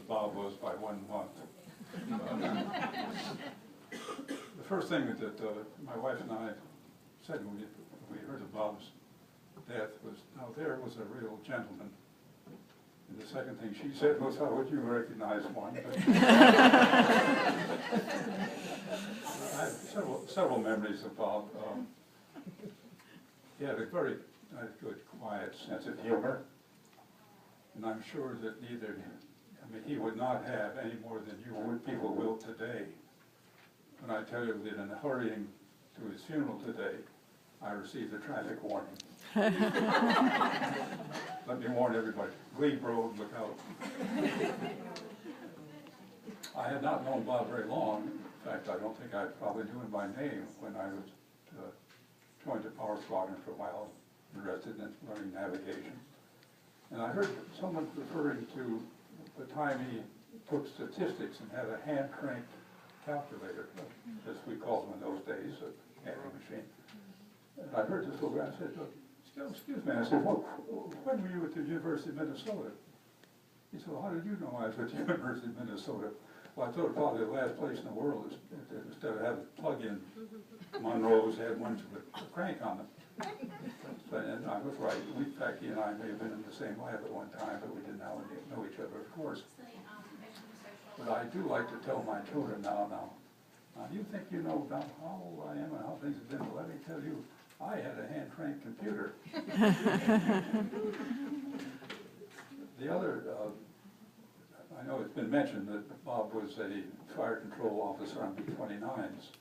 Bob was by 1 month. The first thing that my wife and I said when we heard of Bob's death was, now there was a real gentleman. And the second thing she said was, how would you recognize one? I have several memories of Bob. He had a very good, quiet sense of humor. And I'm sure that he would not have any more than people will today. When I tell you that in hurrying to his funeral today, I received a traffic warning. Let me warn everybody, Glebe Road, look out. I had not known Bob very long. In fact, I don't think I probably knew him by name when I was joined the Power Squadron for a while, interested in learning navigation. And I heard someone referring to the time he took statistics and had a hand cranked calculator, as we called them in those days, a counting machine. And I heard this little guy say, excuse me, I said, well, when were you at the University of Minnesota? He said, well, how did you know I was at the University of Minnesota? Well, I thought probably the last place in the world is, instead of having plug-in Monroe's had ones with a crank on them. And I was right. Becky and I may have been in the same lab at one time, but we didn't know each other, of course. But I do like to tell my children now, you think you know about how old I am and how things have been, but let me tell you, I had a hand-cranked computer. The other, I know it's been mentioned that Bob was a fire control officer on B-29s.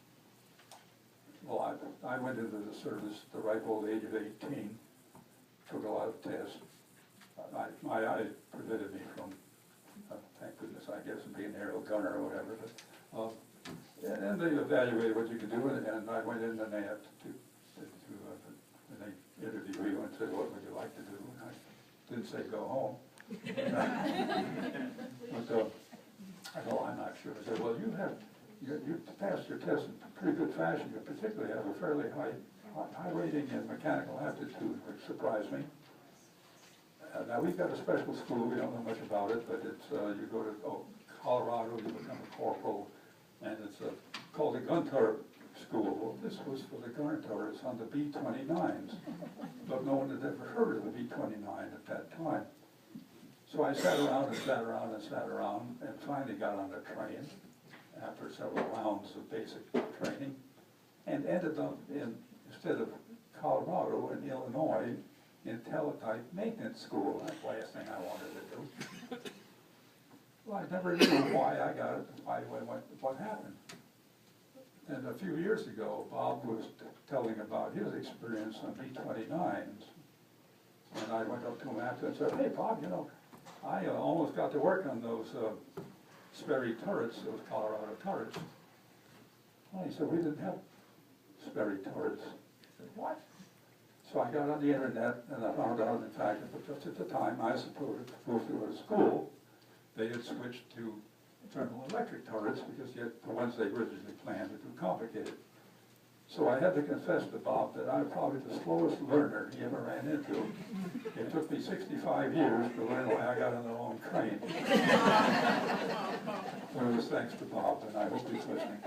Well, I went into the service at the ripe old age of 18, took a lot of tests. My eye prevented me from, thank goodness, I guess, being an aerial gunner or whatever. But, and they evaluated what you could do, and I went in and they had and they interviewed you and said, what would you like to do? And I didn't say go home. But I know I'm not sure. I said, well, you passed your test in pretty good fashion. You particularly have a fairly high rating in mechanical aptitude, which surprised me. Now we've got a special school. We don't know much about it, but it's you go to Colorado, you become a corporal, and it's called the gun turret school. Well, this was for the gun turrets on the B-29s, but no one had ever heard of the B-29 at that time. So I sat around and sat around and sat around, and finally got on a train after several rounds of basic training, and ended up instead of Colorado, in Illinois, in teletype maintenance school. That's the last thing I wanted to do. Well, I never knew why I got it, what happened. And a few years ago, Bob was telling about his experience on B-29s. And I went up to him after and said, hey, Bob, you know, I almost got to work on those Sperry turrets, those Colorado turrets. Well, he said, we didn't have Sperry turrets. I said, what? So I got on the internet and I found out, in fact, that just at the time I supposed to go through a school, they had switched to thermal electric turrets because the ones they originally planned were too complicated. So I had to confess to Bob that I'm probably the slowest learner he ever ran into. It took me 65 years to learn why I got on the wrong train. So it was thanks to Bob, and I hope he's listening.